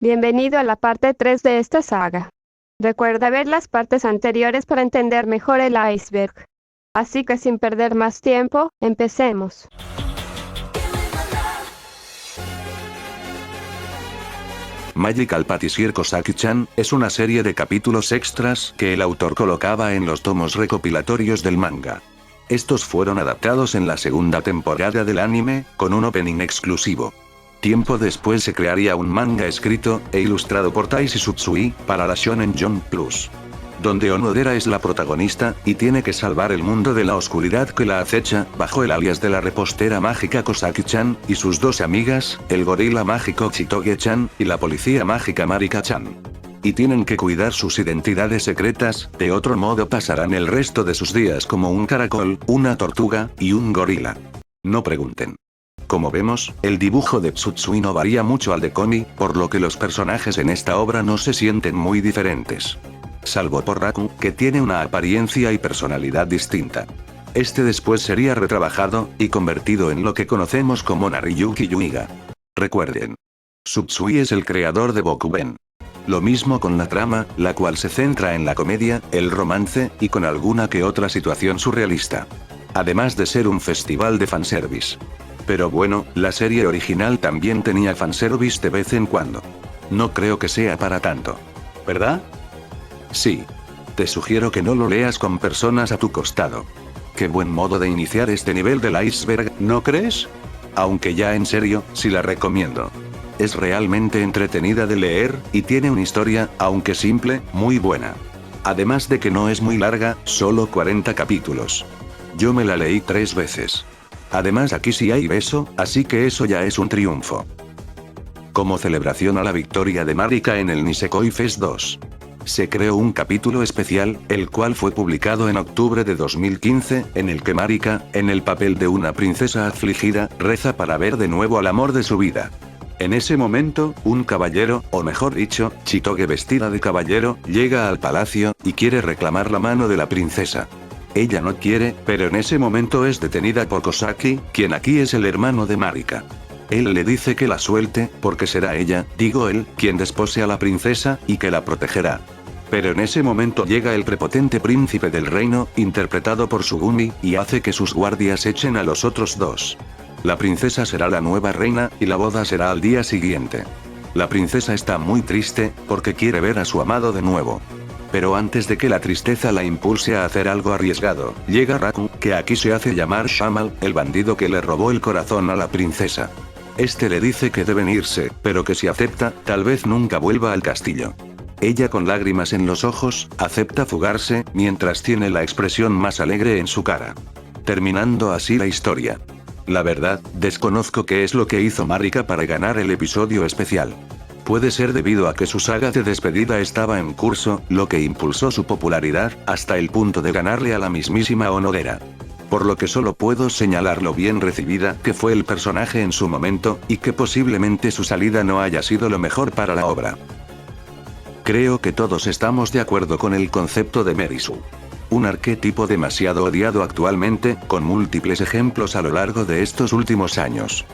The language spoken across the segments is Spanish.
Bienvenido a la parte 3 de esta saga. Recuerda ver las partes anteriores para entender mejor el iceberg. Así que sin perder más tiempo, empecemos. Magical Patissier Kosaki-chan es una serie de capítulos extras que el autor colocaba en los tomos recopilatorios del manga. Estos fueron adaptados en la segunda temporada del anime, con un opening exclusivo. Tiempo después se crearía un manga escrito e ilustrado por Taishi Tsutsui para la Shonen Jump Plus, donde Onodera es la protagonista y tiene que salvar el mundo de la oscuridad que la acecha, bajo el alias de la repostera mágica Kosaki-chan y sus dos amigas, el gorila mágico Chitoge-chan y la policía mágica Marika-chan. Y tienen que cuidar sus identidades secretas, de otro modo pasarán el resto de sus días como un caracol, una tortuga y un gorila. No pregunten. Como vemos, el dibujo de Tsutsui no varía mucho al de Komi, por lo que los personajes en esta obra no se sienten muy diferentes. Salvo por Raku, que tiene una apariencia y personalidad distinta. Este después sería retrabajado, y convertido en lo que conocemos como Nariyuki Yuiga. Recuerden. Tsutsui es el creador de Bokuben. Lo mismo con la trama, la cual se centra en la comedia, el romance, y con alguna que otra situación surrealista. Además de ser un festival de fanservice. Pero bueno, la serie original también tenía fanservice de vez en cuando. No creo que sea para tanto. ¿Verdad? Sí. Te sugiero que no lo leas con personas a tu costado. Qué buen modo de iniciar este nivel del iceberg, ¿no crees? Aunque ya en serio, sí la recomiendo. Es realmente entretenida de leer, y tiene una historia, aunque simple, muy buena. Además de que no es muy larga, solo 40 capítulos. Yo me la leí 3 veces. Además aquí sí hay beso, así que eso ya es un triunfo. Como celebración a la victoria de Marika en el Nisekoi Fest 2. Se creó un capítulo especial, el cual fue publicado en octubre de 2015, en el que Marika, en el papel de una princesa afligida, reza para ver de nuevo al amor de su vida. En ese momento, un caballero, o mejor dicho, Chitoge vestida de caballero, llega al palacio, y quiere reclamar la mano de la princesa. Ella no quiere, pero en ese momento es detenida por Kosaki, quien aquí es el hermano de Marika. Él le dice que la suelte, porque será ella, digo él, quien despose a la princesa, y que la protegerá. Pero en ese momento llega el prepotente príncipe del reino, interpretado por Sugumi, y hace que sus guardias echen a los otros dos. La princesa será la nueva reina, y la boda será al día siguiente. La princesa está muy triste, porque quiere ver a su amado de nuevo. Pero antes de que la tristeza la impulse a hacer algo arriesgado, llega Raku, que aquí se hace llamar Shamal, el bandido que le robó el corazón a la princesa. Este le dice que deben irse, pero que si acepta, tal vez nunca vuelva al castillo. Ella con lágrimas en los ojos, acepta fugarse, mientras tiene la expresión más alegre en su cara. Terminando así la historia. La verdad, desconozco qué es lo que hizo Marika para ganar el episodio especial. Puede ser debido a que su saga de despedida estaba en curso, lo que impulsó su popularidad, hasta el punto de ganarle a la mismísima Onodera. Por lo que solo puedo señalar lo bien recibida que fue el personaje en su momento, y que posiblemente su salida no haya sido lo mejor para la obra. Creo que todos estamos de acuerdo con el concepto de Merisu. Un arquetipo demasiado odiado actualmente, con múltiples ejemplos a lo largo de estos últimos años.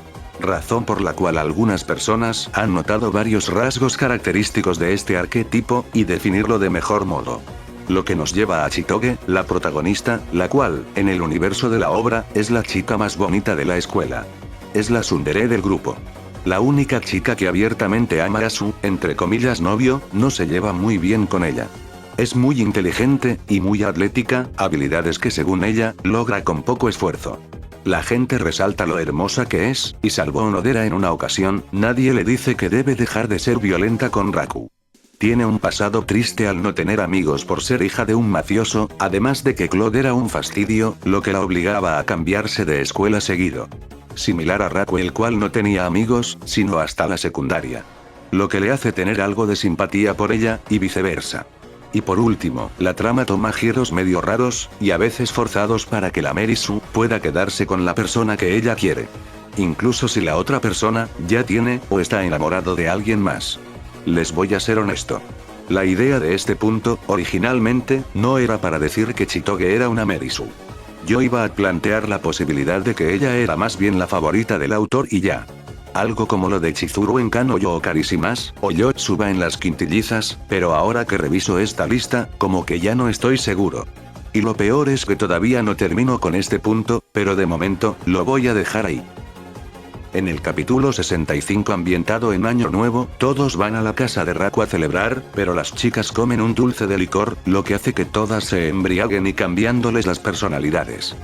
Razón por la cual algunas personas han notado varios rasgos característicos de este arquetipo, y definirlo de mejor modo. Lo que nos lleva a Chitoge, la protagonista, la cual, en el universo de la obra, es la chica más bonita de la escuela. Es la tsundere del grupo. La única chica que abiertamente ama a su, entre comillas novio, no se lleva muy bien con ella. Es muy inteligente, y muy atlética, habilidades que según ella, logra con poco esfuerzo. La gente resalta lo hermosa que es, y salvo Onodera en una ocasión, nadie le dice que debe dejar de ser violenta con Raku. Tiene un pasado triste al no tener amigos por ser hija de un mafioso, además de que Claude era un fastidio, lo que la obligaba a cambiarse de escuela seguido. Similar a Raku, el cual no tenía amigos, sino hasta la secundaria. Lo que le hace tener algo de simpatía por ella, y viceversa. Y por último, la trama toma giros medio raros, y a veces forzados para que la Merisu pueda quedarse con la persona que ella quiere. Incluso si la otra persona, ya tiene, o está enamorado de alguien más. Les voy a ser honesto. La idea de este punto, originalmente, no era para decir que Chitoge era una Merisu. Yo iba a plantear la posibilidad de que ella era más bien la favorita del autor y ya. Algo como lo de Chizuru en Kano o Karishimas, o Yotsuba en las quintillizas, pero ahora que reviso esta lista, como que ya no estoy seguro. Y lo peor es que todavía no termino con este punto, pero de momento, lo voy a dejar ahí. En el capítulo 65 ambientado en Año Nuevo, todos van a la casa de Raku a celebrar, pero las chicas comen un dulce de licor, lo que hace que todas se embriaguen y cambiándoles las personalidades.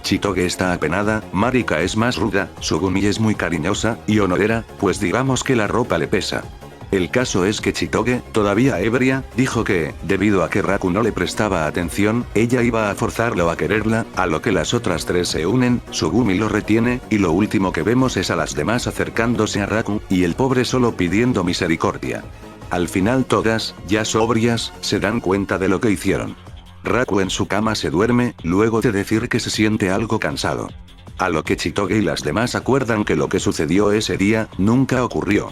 Chitoge está apenada, Marika es más ruda, Sugumi es muy cariñosa, y Onodera, pues digamos que la ropa le pesa. El caso es que Chitoge, todavía ebria, dijo que, debido a que Raku no le prestaba atención, ella iba a forzarlo a quererla, a lo que las otras tres se unen, Sugumi lo retiene, y lo último que vemos es a las demás acercándose a Raku, y el pobre solo pidiendo misericordia. Al final todas, ya sobrias, se dan cuenta de lo que hicieron. Raku en su cama se duerme, luego de decir que se siente algo cansado. A lo que Chitoge y las demás acuerdan que lo que sucedió ese día, nunca ocurrió.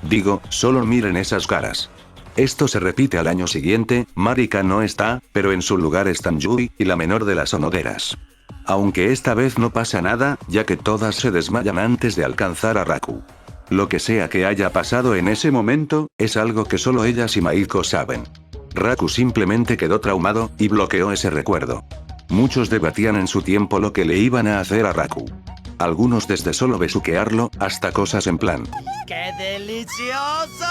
Digo, solo miren esas caras. Esto se repite al año siguiente, Marika no está, pero en su lugar están Yui, y la menor de las Onoderas. Aunque esta vez no pasa nada, ya que todas se desmayan antes de alcanzar a Raku. Lo que sea que haya pasado en ese momento, es algo que solo ellas y Maiko saben. Raku simplemente quedó traumado, y bloqueó ese recuerdo. Muchos debatían en su tiempo lo que le iban a hacer a Raku. Algunos desde solo besuquearlo, hasta cosas en plan ¡qué delicioso!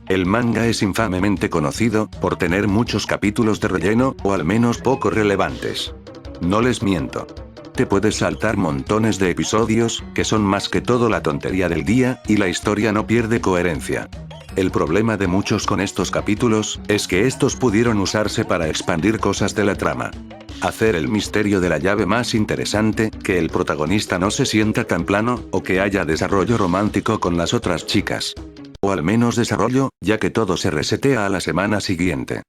El manga es infamemente conocido, por tener muchos capítulos de relleno, o al menos poco relevantes. No les miento. Te puedes saltar montones de episodios, que son más que todo la tontería del día, y la historia no pierde coherencia. El problema de muchos con estos capítulos, es que estos pudieron usarse para expandir cosas de la trama. Hacer el misterio de la llave más interesante, que el protagonista no se sienta tan plano, o que haya desarrollo romántico con las otras chicas. O al menos desarrollo, ya que todo se resetea a la semana siguiente.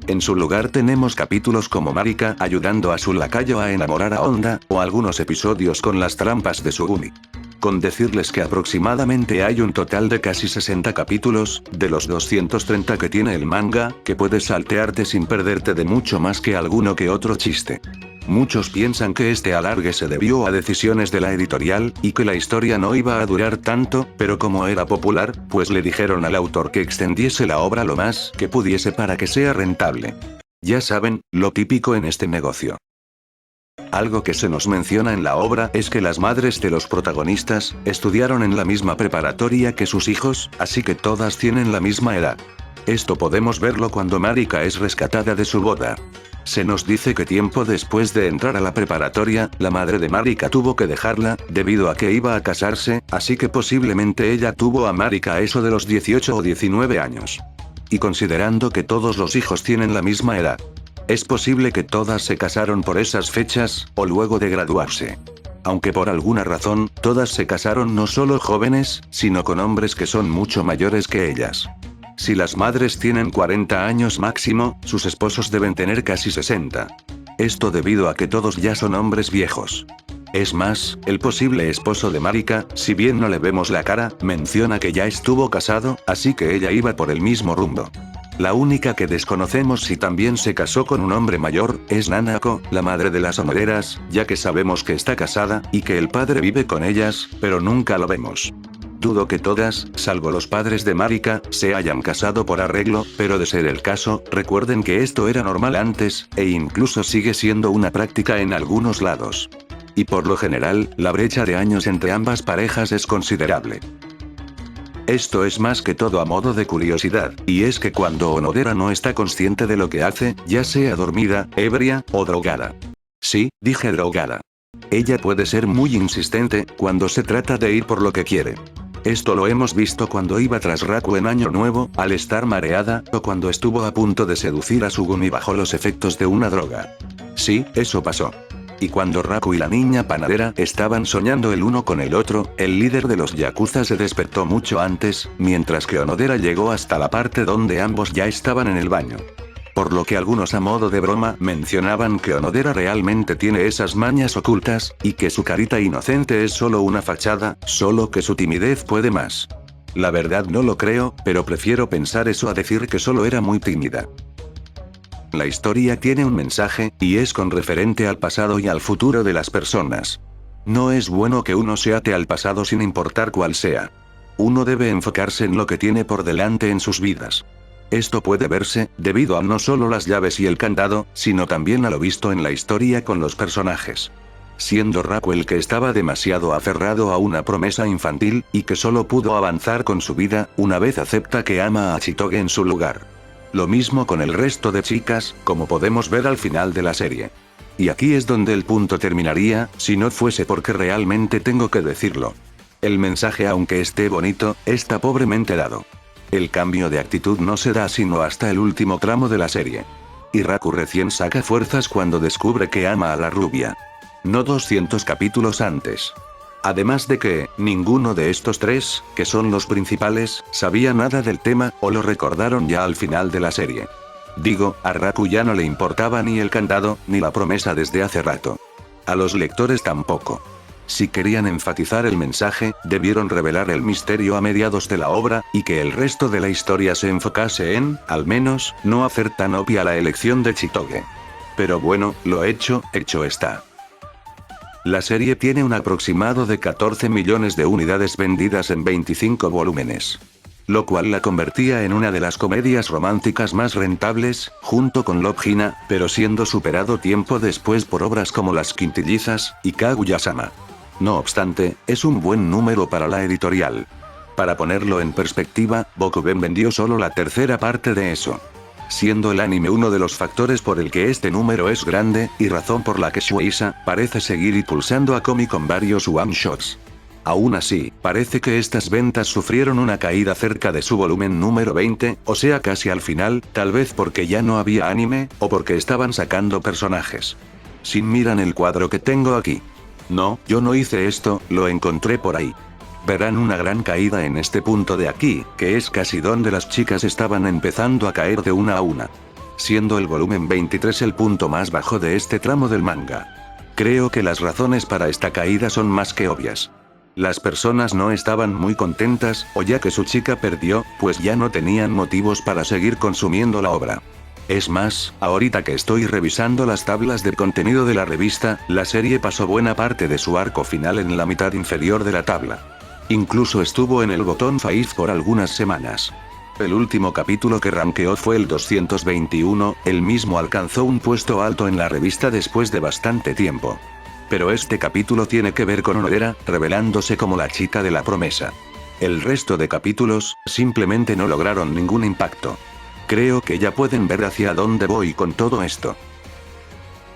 En su lugar tenemos capítulos como Marika ayudando a su lacayo a enamorar a Honda, o algunos episodios con las trampas de Sugumi. Con decirles que aproximadamente hay un total de casi 60 capítulos, de los 230 que tiene el manga, que puedes saltearte sin perderte de mucho más que alguno que otro chiste. Muchos piensan que este alargue se debió a decisiones de la editorial, y que la historia no iba a durar tanto, pero como era popular, pues le dijeron al autor que extendiese la obra lo más que pudiese para que sea rentable. Ya saben, lo típico en este negocio. Algo que se nos menciona en la obra es que las madres de los protagonistas estudiaron en la misma preparatoria que sus hijos, así que todas tienen la misma edad. Esto podemos verlo cuando Marika es rescatada de su boda. Se nos dice que tiempo después de entrar a la preparatoria, la madre de Marika tuvo que dejarla, debido a que iba a casarse, así que posiblemente ella tuvo a Marika a eso de los 18 o 19 años. Y considerando que todos los hijos tienen la misma edad, es posible que todas se casaron por esas fechas, o luego de graduarse. Aunque por alguna razón, todas se casaron no solo jóvenes, sino con hombres que son mucho mayores que ellas. Si las madres tienen 40 años máximo, sus esposos deben tener casi 60. Esto debido a que todos ya son hombres viejos. Es más, el posible esposo de Marika, si bien no le vemos la cara, menciona que ya estuvo casado, así que ella iba por el mismo rumbo. La única que desconocemos si también se casó con un hombre mayor, es Nanako, la madre de las Onoderas, ya que sabemos que está casada, y que el padre vive con ellas, pero nunca lo vemos. Dudo que todas, salvo los padres de Marika, se hayan casado por arreglo, pero de ser el caso, recuerden que esto era normal antes, e incluso sigue siendo una práctica en algunos lados. Y por lo general, la brecha de años entre ambas parejas es considerable. Esto es más que todo a modo de curiosidad, y es que cuando Onodera no está consciente de lo que hace, ya sea dormida, ebria, o drogada. Sí, dije drogada. Ella puede ser muy insistente, cuando se trata de ir por lo que quiere. Esto lo hemos visto cuando iba tras Raku en Año Nuevo, al estar mareada, o cuando estuvo a punto de seducir a Sugumi bajo los efectos de una droga. Sí, eso pasó. Y cuando Raku y la niña panadera estaban soñando el uno con el otro, el líder de los Yakuza se despertó mucho antes, mientras que Onodera llegó hasta la parte donde ambos ya estaban en el baño. Por lo que algunos a modo de broma mencionaban que Onodera realmente tiene esas mañas ocultas, y que su carita inocente es solo una fachada, solo que su timidez puede más. La verdad no lo creo, pero prefiero pensar eso a decir que solo era muy tímida. La historia tiene un mensaje, y es con referente al pasado y al futuro de las personas. No es bueno que uno se ate al pasado sin importar cuál sea. Uno debe enfocarse en lo que tiene por delante en sus vidas. Esto puede verse, debido a no solo las llaves y el candado, sino también a lo visto en la historia con los personajes. Siendo Raku el que estaba demasiado aferrado a una promesa infantil, y que solo pudo avanzar con su vida, una vez acepta que ama a Chitoge en su lugar. Lo mismo con el resto de chicas, como podemos ver al final de la serie. Y aquí es donde el punto terminaría, si no fuese porque realmente tengo que decirlo. El mensaje, aunque esté bonito, está pobremente dado. El cambio de actitud no se da sino hasta el último tramo de la serie. Y Raku recién saca fuerzas cuando descubre que ama a la rubia. No 200 capítulos antes. Además de que, ninguno de estos tres, que son los principales, sabía nada del tema, o lo recordaron ya al final de la serie. Digo, a Raku ya no le importaba ni el candado, ni la promesa desde hace rato. A los lectores tampoco. Si querían enfatizar el mensaje, debieron revelar el misterio a mediados de la obra, y que el resto de la historia se enfocase en, al menos, no hacer tan obvia la elección de Chitoge. Pero bueno, lo hecho está. La serie tiene un aproximado de 14 millones de unidades vendidas en 25 volúmenes. Lo cual la convertía en una de las comedias románticas más rentables, junto con Love Hina, pero siendo superado tiempo después por obras como Las Quintillizas, y Kaguya-sama. No obstante, es un buen número para la editorial. Para ponerlo en perspectiva, Bokuben vendió solo la tercera parte de eso. Siendo el anime uno de los factores por el que este número es grande, y razón por la que Shueisha parece seguir impulsando a Komi con varios one-shots. Aún así, parece que estas ventas sufrieron una caída cerca de su volumen número 20, o sea casi al final, tal vez porque ya no había anime, o porque estaban sacando personajes. Sin miran el cuadro que tengo aquí. No, yo no hice esto, lo encontré por ahí. Verán una gran caída en este punto de aquí, que es casi donde las chicas estaban empezando a caer de una a una. Siendo el volumen 23 el punto más bajo de este tramo del manga. Creo que las razones para esta caída son más que obvias. Las personas no estaban muy contentas, o ya que su chica perdió, pues ya no tenían motivos para seguir consumiendo la obra. Es más, ahorita que estoy revisando las tablas de contenido de la revista, la serie pasó buena parte de su arco final en la mitad inferior de la tabla. Incluso estuvo en el botón 5 por algunas semanas. El último capítulo que rankeó fue el 221, el mismo alcanzó un puesto alto en la revista después de bastante tiempo. Pero este capítulo tiene que ver con Onodera, revelándose como la chica de la promesa. El resto de capítulos, simplemente no lograron ningún impacto. Creo que ya pueden ver hacia dónde voy con todo esto.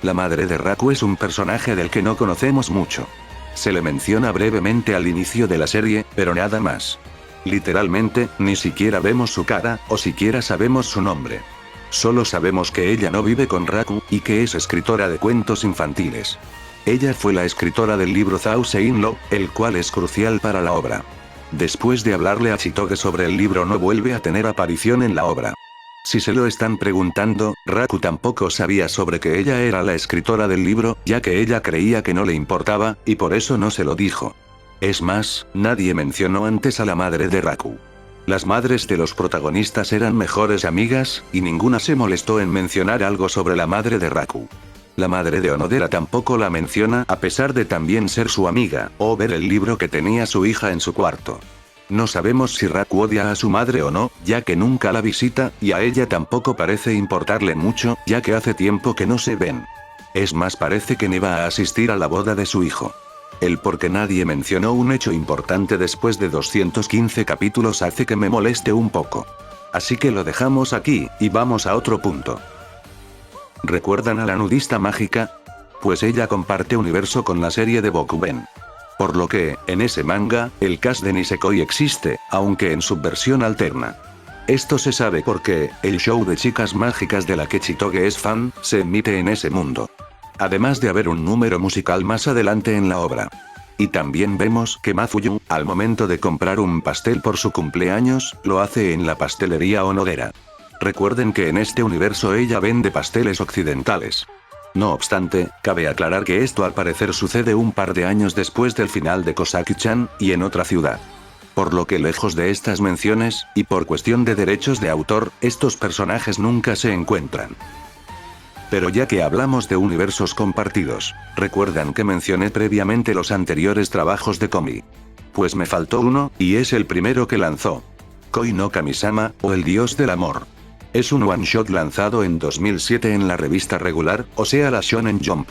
La madre de Raku es un personaje del que no conocemos mucho. Se le menciona brevemente al inicio de la serie, pero nada más. Literalmente, ni siquiera vemos su cara, o siquiera sabemos su nombre. Solo sabemos que ella no vive con Raku, y que es escritora de cuentos infantiles. Ella fue la escritora del libro Thousand Love, el cual es crucial para la obra. Después de hablarle a Chitoge sobre el libro no vuelve a tener aparición en la obra. Si se lo están preguntando, Raku tampoco sabía sobre que ella era la escritora del libro, ya que ella creía que no le importaba, y por eso no se lo dijo. Es más, nadie mencionó antes a la madre de Raku. Las madres de los protagonistas eran mejores amigas, y ninguna se molestó en mencionar algo sobre la madre de Raku. La madre de Onodera tampoco la menciona a pesar de también ser su amiga, o ver el libro que tenía su hija en su cuarto. No sabemos si Raku odia a su madre o no, ya que nunca la visita, y a ella tampoco parece importarle mucho, ya que hace tiempo que no se ven. Es más, parece que ni va a asistir a la boda de su hijo. El por qué nadie mencionó un hecho importante después de 215 capítulos hace que me moleste un poco. Así que lo dejamos aquí, y vamos a otro punto. ¿Recuerdan a la nudista mágica? Pues ella comparte universo con la serie de Bokuben. Por lo que, en ese manga, el cast de Nisekoi existe, aunque en su versión alterna. Esto se sabe porque, el show de chicas mágicas de la que Chitoge es fan, se emite en ese mundo. Además de haber un número musical más adelante en la obra. Y también vemos que Mafuyu, al momento de comprar un pastel por su cumpleaños, lo hace en la pastelería Onodera. Recuerden que en este universo ella vende pasteles occidentales. No obstante, cabe aclarar que esto al parecer sucede un par de años después del final de Kosaki-chan, y en otra ciudad. Por lo que lejos de estas menciones, y por cuestión de derechos de autor, estos personajes nunca se encuentran. Pero ya que hablamos de universos compartidos, ¿recuerdan que mencioné previamente los anteriores trabajos de Komi? Pues me faltó uno, y es el primero que lanzó. Koi no Kamisama, o el Dios del Amor. Es un one-shot lanzado en 2007 en la revista regular, o sea la Shonen Jump.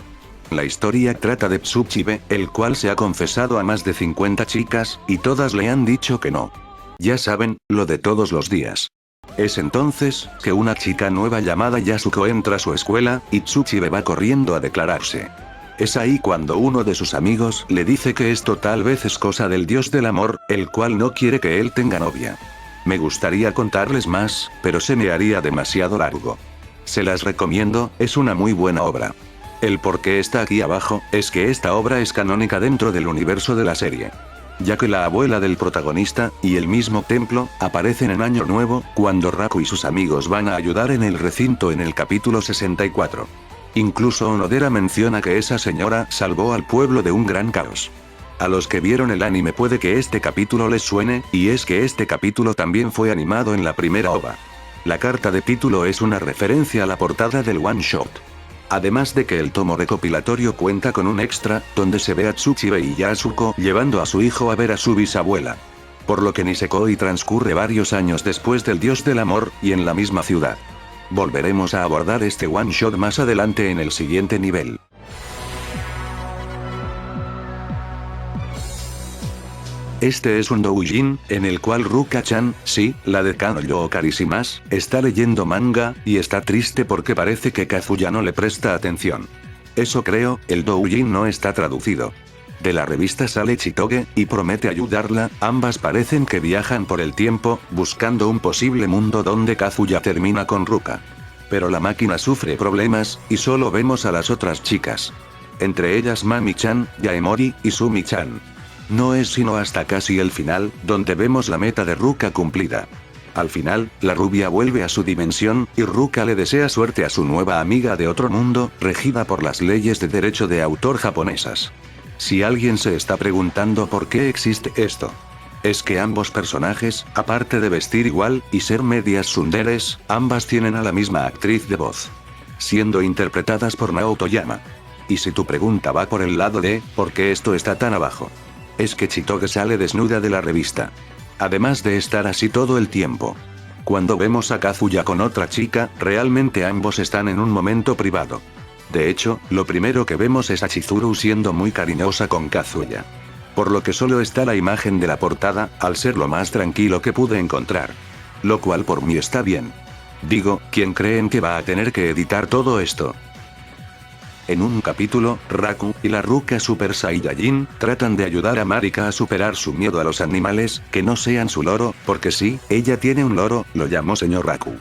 La historia trata de Tsuchibe, el cual se ha confesado a más de 50 chicas, y todas le han dicho que no. Ya saben, lo de todos los días. Es entonces, que una chica nueva llamada Yasuko entra a su escuela, y Tsuchibe va corriendo a declararse. Es ahí cuando uno de sus amigos le dice que esto tal vez es cosa del Dios del Amor, el cual no quiere que él tenga novia. Me gustaría contarles más, pero se me haría demasiado largo. Se las recomiendo, es una muy buena obra. El por qué está aquí abajo, es que esta obra es canónica dentro del universo de la serie. Ya que la abuela del protagonista, y el mismo templo, aparecen en Año Nuevo, cuando Raku y sus amigos van a ayudar en el recinto en el capítulo 64. Incluso Onodera menciona que esa señora salvó al pueblo de un gran caos. A los que vieron el anime puede que este capítulo les suene, y es que este capítulo también fue animado en la primera OVA. La carta de título es una referencia a la portada del one shot. Además de que el tomo recopilatorio cuenta con un extra, donde se ve a Tsuchibe y Yasuko llevando a su hijo a ver a su bisabuela. Por lo que Nisekoi transcurre varios años después del Dios del Amor, y en la misma ciudad. Volveremos a abordar este one shot más adelante en el siguiente nivel. Este es un doujin, en el cual Ruka-chan, sí, la de Kanoyo o Karishimas, está leyendo manga, y está triste porque parece que Kazuya no le presta atención. Eso creo, el doujin no está traducido. De la revista sale Chitoge, y promete ayudarla, ambas parecen que viajan por el tiempo, buscando un posible mundo donde Kazuya termina con Ruka. Pero la máquina sufre problemas, y solo vemos a las otras chicas. Entre ellas Mami-chan, Yaemori, y Sumi-chan. No es sino hasta casi el final, donde vemos la meta de Ruka cumplida. Al final, la rubia vuelve a su dimensión, y Ruka le desea suerte a su nueva amiga de otro mundo, regida por las leyes de derecho de autor japonesas. Si alguien se está preguntando por qué existe esto, es que ambos personajes, aparte de vestir igual, y ser medias tsunderes, ambas tienen a la misma actriz de voz. Siendo interpretadas por Naoto Yama. Y si tu pregunta va por el lado de, ¿por qué esto está tan abajo? Es que Chitoge sale desnuda de la revista. Además de estar así todo el tiempo. Cuando vemos a Kazuya con otra chica, realmente ambos están en un momento privado. De hecho, lo primero que vemos es a Chizuru siendo muy cariñosa con Kazuya. Por lo que solo está la imagen de la portada, al ser lo más tranquilo que pude encontrar. Lo cual por mí está bien. Digo, ¿quién creen que va a tener que editar todo esto? En un capítulo, Raku y la Ruka Super Saiyajin tratan de ayudar a Marika a superar su miedo a los animales, que no sean su loro, porque sí, ella tiene un loro, lo llamó señor Raku.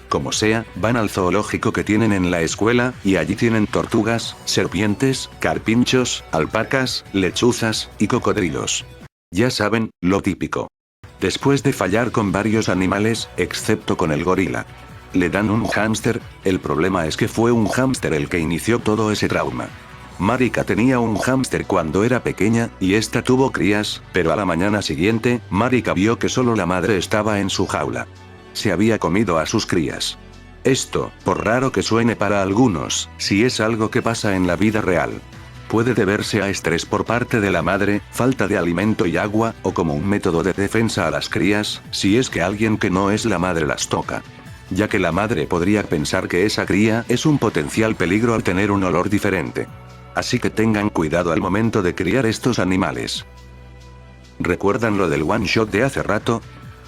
Como sea, van al zoológico que tienen en la escuela, y allí tienen tortugas, serpientes, carpinchos, alpacas, lechuzas, y cocodrilos. Ya saben, lo típico. Después de fallar con varios animales, excepto con el gorila. Le dan un hámster, el problema es que fue un hámster el que inició todo ese trauma. Marika tenía un hámster cuando era pequeña, y esta tuvo crías, pero a la mañana siguiente, Marika vio que solo la madre estaba en su jaula. Se había comido a sus crías. Esto, por raro que suene para algunos, sí es algo que pasa en la vida real. Puede deberse a estrés por parte de la madre, falta de alimento y agua, o como un método de defensa a las crías, si es que alguien que no es la madre las toca. Ya que la madre podría pensar que esa cría es un potencial peligro al tener un olor diferente. Así que tengan cuidado al momento de criar estos animales. ¿Recuerdan lo del one shot de hace rato?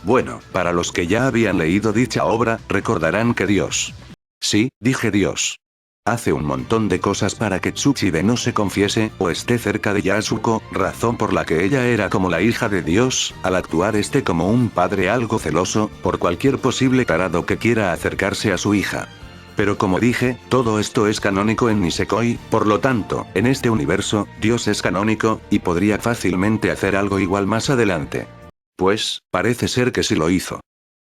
Bueno, para los que ya habían leído dicha obra, recordarán que Dios. Sí, dije Dios. Hace un montón de cosas para que Tsuchibe no se confiese, o esté cerca de Yasuko, razón por la que ella era como la hija de Dios, al actuar como un padre algo celoso, por cualquier posible tarado que quiera acercarse a su hija. Pero como dije, todo esto es canónico en Nisekoi, por lo tanto, en este universo, Dios es canónico, y podría fácilmente hacer algo igual más adelante. Pues, parece ser que sí lo hizo.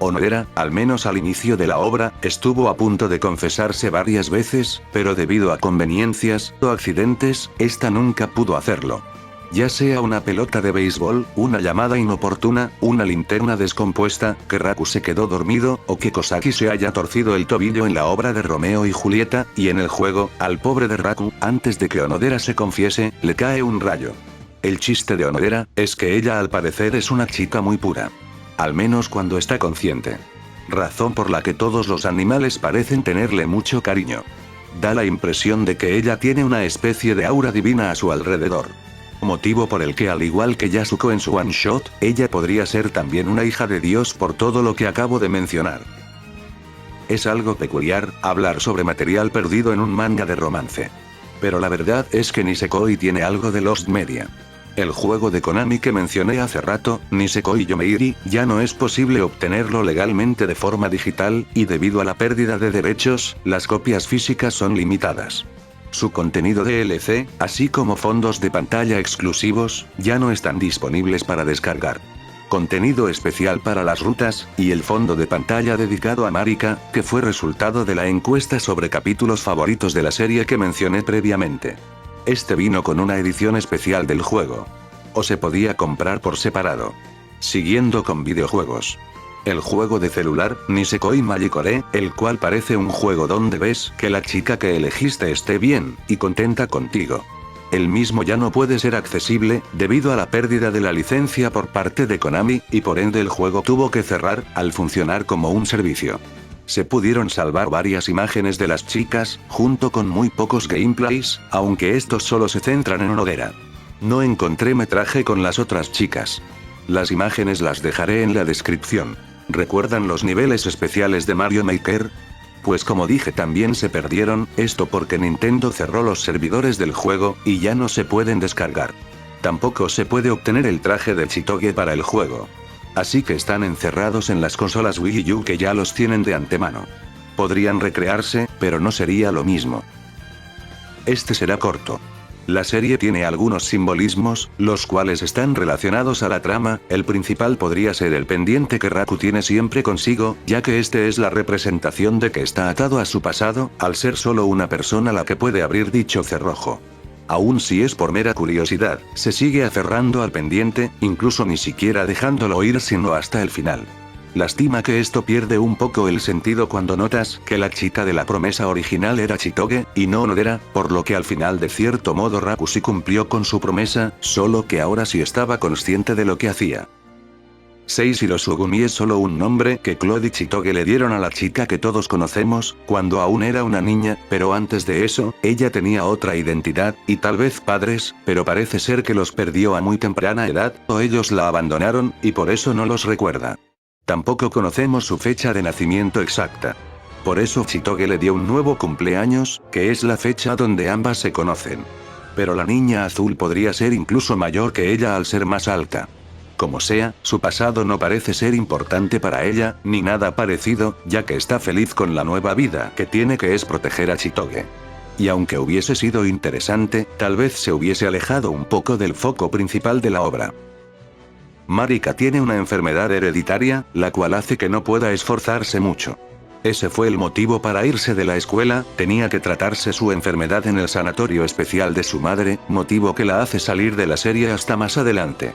Onodera, al menos al inicio de la obra, estuvo a punto de confesarse varias veces, pero debido a conveniencias o accidentes, esta nunca pudo hacerlo. ya sea una pelota de béisbol, una llamada inoportuna, una linterna descompuesta, que Raku se quedó dormido, o que Kosaki se haya torcido el tobillo en la obra de Romeo y Julieta, y en el juego, al pobre de Raku, antes de que Onodera se confiese, le cae un rayo. El chiste de Onodera, es que ella al parecer es una chica muy pura. Al menos cuando está consciente. Razón por la que todos los animales parecen tenerle mucho cariño. Da la impresión de que ella tiene una especie de aura divina a su alrededor. Motivo por el que al igual que Yasuko en su one shot, ella podría ser también una hija de Dios por todo lo que acabo de mencionar. Es algo peculiar, hablar sobre material perdido en un manga de romance. Pero la verdad es que Nisekoi tiene algo de Lost Media. El juego de Konami que mencioné hace rato, Nisekoi Yomeiri, ya no es posible obtenerlo legalmente de forma digital, y debido a la pérdida de derechos, las copias físicas son limitadas. Su contenido DLC, así como fondos de pantalla exclusivos, ya no están disponibles para descargar. Contenido especial para las rutas, y el fondo de pantalla dedicado a Marika, que fue resultado de la encuesta sobre capítulos favoritos de la serie que mencioné previamente. Este vino con una edición especial del juego. O se podía comprar por separado. Siguiendo con videojuegos. El juego de celular, Nisekoi Magikore, el cual parece un juego donde ves que la chica que elegiste esté bien, y contenta contigo. El mismo ya no puede ser accesible, debido a la pérdida de la licencia por parte de Konami, y por ende el juego tuvo que cerrar, al funcionar como un servicio. Se pudieron salvar varias imágenes de las chicas, junto con muy pocos gameplays, aunque estos solo se centran en Onodera. No encontré metraje con las otras chicas. Las imágenes las dejaré en la descripción. ¿Recuerdan los niveles especiales de Mario Maker? Pues como dije también se perdieron, esto porque Nintendo cerró los servidores del juego, y ya no se pueden descargar. Tampoco se puede obtener el traje de Chitoge para el juego. Así que están encerrados en las consolas Wii U que ya los tienen de antemano. Podrían recrearse, pero no sería lo mismo. Este será corto. La serie tiene algunos simbolismos, los cuales están relacionados a la trama. El principal podría ser el pendiente que Raku tiene siempre consigo, ya que este es la representación de que está atado a su pasado, al ser solo una persona la que puede abrir dicho cerrojo. Aun si es por mera curiosidad, se sigue aferrando al pendiente, incluso ni siquiera dejándolo ir sino hasta el final. Lástima que esto pierde un poco el sentido cuando notas que la chica de la promesa original era Chitoge, y no Onodera, por lo que al final de cierto modo Raku sí cumplió con su promesa, solo que ahora sí estaba consciente de lo que hacía. Seishiro Sugumi es solo un nombre que Claude y Chitoge le dieron a la chica que todos conocemos, cuando aún era una niña, pero antes de eso, ella tenía otra identidad, y tal vez padres, pero parece ser que los perdió a muy temprana edad, o ellos la abandonaron, y por eso no los recuerda. Tampoco conocemos su fecha de nacimiento exacta. Por eso Chitoge le dio un nuevo cumpleaños, que es la fecha donde ambas se conocen. Pero la niña azul podría ser incluso mayor que ella al ser más alta. Como sea, su pasado no parece ser importante para ella, ni nada parecido, ya que está feliz con la nueva vida que tiene, que es proteger a Chitoge. Y aunque hubiese sido interesante, tal vez se hubiese alejado un poco del foco principal de la obra. Marika tiene una enfermedad hereditaria, la cual hace que no pueda esforzarse mucho. Ese fue el motivo para irse de la escuela, tenía que tratarse su enfermedad en el sanatorio especial de su madre, motivo que la hace salir de la serie hasta más adelante.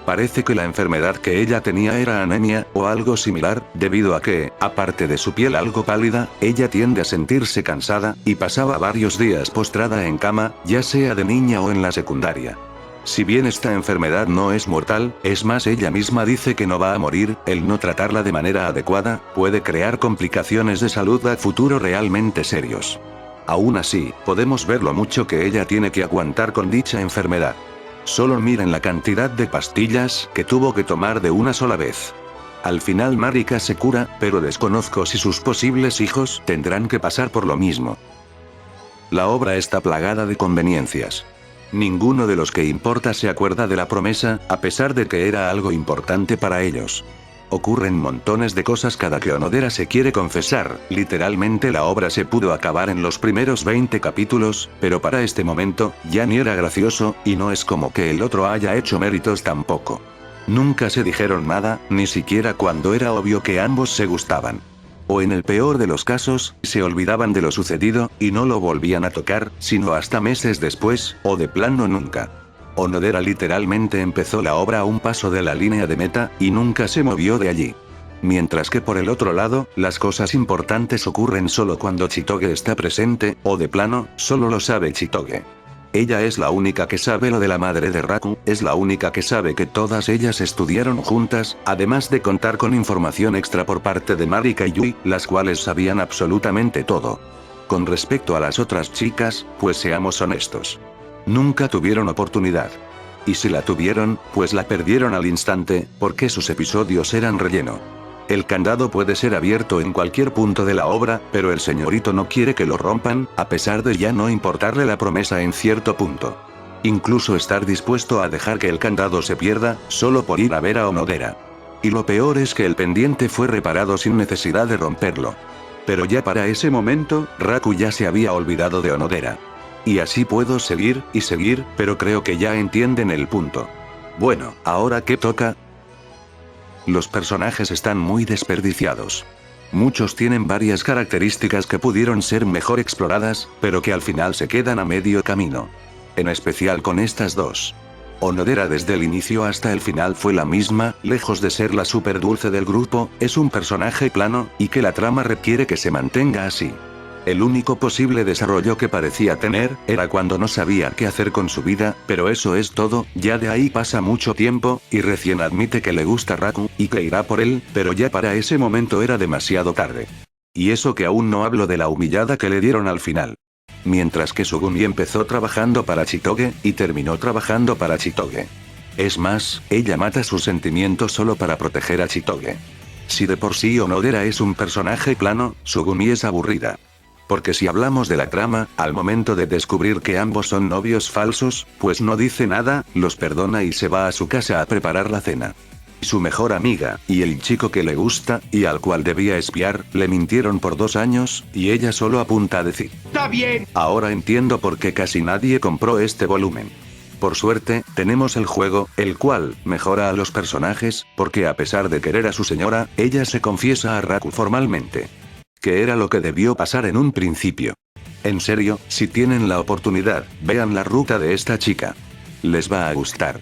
Parece que la enfermedad que ella tenía era anemia, o algo similar, debido a que, aparte de su piel algo pálida, ella tiende a sentirse cansada, y pasaba varios días postrada en cama, ya sea de niña o en la secundaria. Si bien esta enfermedad no es mortal, es más, ella misma dice que no va a morir, el no tratarla de manera adecuada, puede crear complicaciones de salud a futuro realmente serios. Aún así, podemos ver lo mucho que ella tiene que aguantar con dicha enfermedad. Solo miren la cantidad de pastillas que tuvo que tomar de una sola vez. Al final Marika se cura, pero desconozco si sus posibles hijos tendrán que pasar por lo mismo. La obra está plagada de conveniencias. Ninguno de los que importa se acuerda de la promesa, a pesar de que era algo importante para ellos. Ocurren montones de cosas cada que Onodera se quiere confesar, literalmente la obra se pudo acabar en los primeros 20 capítulos, pero para este momento, ya ni era gracioso, y no es como que el otro haya hecho méritos tampoco. Nunca se dijeron nada, ni siquiera cuando era obvio que ambos se gustaban. O en el peor de los casos, se olvidaban de lo sucedido, y no lo volvían a tocar, sino hasta meses después, o de plano nunca. Onodera literalmente empezó la obra a un paso de la línea de meta, y nunca se movió de allí. Mientras que por el otro lado, las cosas importantes ocurren solo cuando Chitoge está presente, o de plano, solo lo sabe Chitoge. Ella es la única que sabe lo de la madre de Raku, es la única que sabe que todas ellas estudiaron juntas, además de contar con información extra por parte de Marika y Yui, las cuales sabían absolutamente todo. Con respecto a las otras chicas, pues seamos honestos. Nunca tuvieron oportunidad. Y si la tuvieron, pues la perdieron al instante, porque sus episodios eran relleno. El candado puede ser abierto en cualquier punto de la obra, pero el señorito no quiere que lo rompan, a pesar de ya no importarle la promesa en cierto punto. Incluso estar dispuesto a dejar que el candado se pierda, solo por ir a ver a Onodera. Y lo peor es que el pendiente fue reparado sin necesidad de romperlo. Pero ya para ese momento, Raku ya se había olvidado de Onodera. Y así puedo seguir, y seguir, pero creo que ya entienden el punto. Bueno, ¿ahora qué toca? Los personajes están muy desperdiciados. Muchos tienen varias características que pudieron ser mejor exploradas, pero que al final se quedan a medio camino. En especial con estas dos. Onodera desde el inicio hasta el final fue la misma, lejos de ser la super dulce del grupo, es un personaje plano, y que la trama requiere que se mantenga así. El único posible desarrollo que parecía tener, era cuando no sabía qué hacer con su vida, pero eso es todo, ya de ahí pasa mucho tiempo, y recién admite que le gusta Raku, y que irá por él, pero ya para ese momento era demasiado tarde. Y eso que aún no hablo de la humillada que le dieron al final. Mientras que Sugumi empezó trabajando para Chitoge, y terminó trabajando para Chitoge. Es más, ella mata sus sentimientos solo para proteger a Chitoge. Si de por sí Onodera es un personaje plano, Sugumi es aburrida. Porque si hablamos de la trama, al momento de descubrir que ambos son novios falsos, pues no dice nada, los perdona y se va a su casa a preparar la cena. Su mejor amiga, y el chico que le gusta, y al cual debía espiar, le mintieron por 2 años, y ella solo apunta a decir: «¡Está bien!». Ahora entiendo por qué casi nadie compró este volumen. Por suerte, tenemos el juego, el cual mejora a los personajes, porque a pesar de querer a su señora, ella se confiesa a Raku formalmente. Que era lo que debió pasar en un principio. En serio, si tienen la oportunidad, vean la ruta de esta chica. Les va a gustar.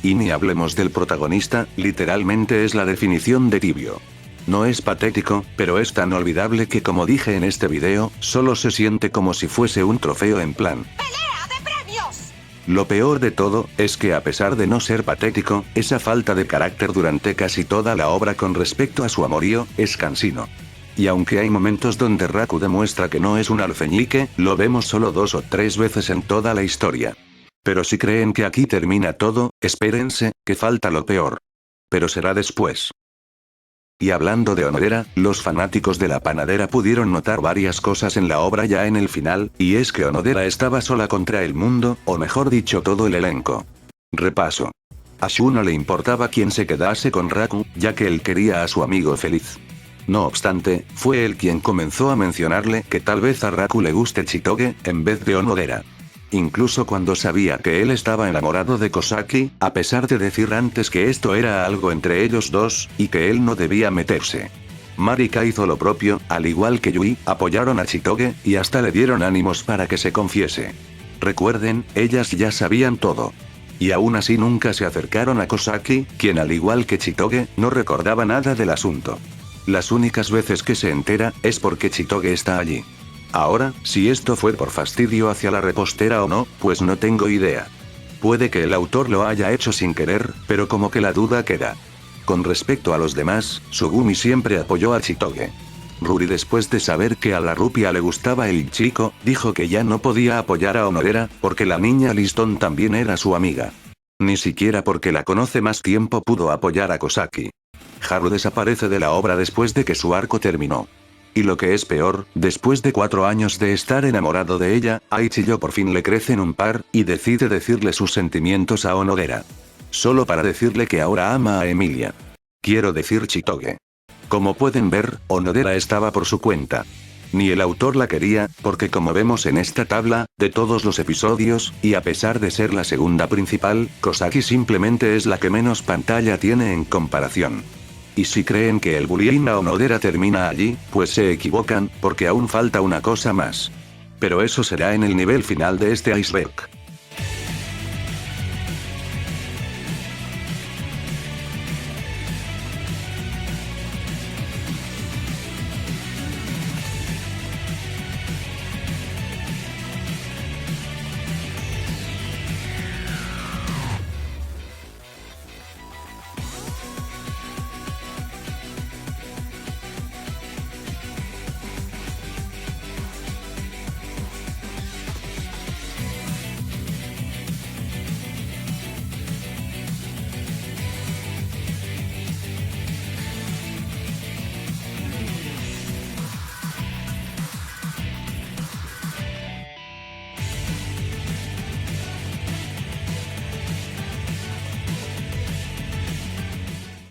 Y ni hablemos del protagonista, literalmente es la definición de tibio. No es patético, pero es tan olvidable que, como dije en este video, solo se siente como si fuese un trofeo en plan ¡pelea de premios! Lo peor de todo, es que a pesar de no ser patético, esa falta de carácter durante casi toda la obra con respecto a su amorío, es cansino. Y aunque hay momentos donde Raku demuestra que no es un alfeñique, lo vemos solo 2 o 3 veces en toda la historia. Pero si creen que aquí termina todo, espérense, que falta lo peor. Pero será después. Y hablando de Onodera, los fanáticos de la panadera pudieron notar varias cosas en la obra ya en el final, y es que Onodera estaba sola contra el mundo, o mejor dicho todo el elenco. Repaso. A Shu no le importaba quién se quedase con Raku, ya que él quería a su amigo feliz. No obstante, fue él quien comenzó a mencionarle que tal vez a Raku le guste Chitoge, en vez de Onodera. Incluso cuando sabía que él estaba enamorado de Kosaki, a pesar de decir antes que esto era algo entre ellos dos, y que él no debía meterse. Marika hizo lo propio, al igual que Yui, apoyaron a Chitoge, y hasta le dieron ánimos para que se confiese. Recuerden, ellas ya sabían todo. Y aún así nunca se acercaron a Kosaki, quien al igual que Chitoge, no recordaba nada del asunto. Las únicas veces que se entera, es porque Chitoge está allí. Ahora, si esto fue por fastidio hacia la repostera o no, pues no tengo idea. Puede que el autor lo haya hecho sin querer, pero como que la duda queda. Con respecto a los demás, Sugumi siempre apoyó a Chitoge. Ruri, después de saber que a la rupia le gustaba el chico, dijo que ya no podía apoyar a Onodera, porque la niña listón también era su amiga. Ni siquiera porque la conoce más tiempo pudo apoyar a Kosaki. Haru desaparece de la obra después de que su arco terminó. Y lo que es peor, después de 4 años de estar enamorado de ella, a Ichiyo por fin le crecen un par, y decide decirle sus sentimientos a Onodera. Solo para decirle que ahora ama a Emilia. Quiero decir Chitoge. Como pueden ver, Onodera estaba por su cuenta. Ni el autor la quería, porque como vemos en esta tabla, de todos los episodios, y a pesar de ser la segunda principal, Kosaki simplemente es la que menos pantalla tiene en comparación. Y si creen que el bullying a Onodera termina allí, pues se equivocan, porque aún falta una cosa más. Pero eso será en el nivel final de este iceberg.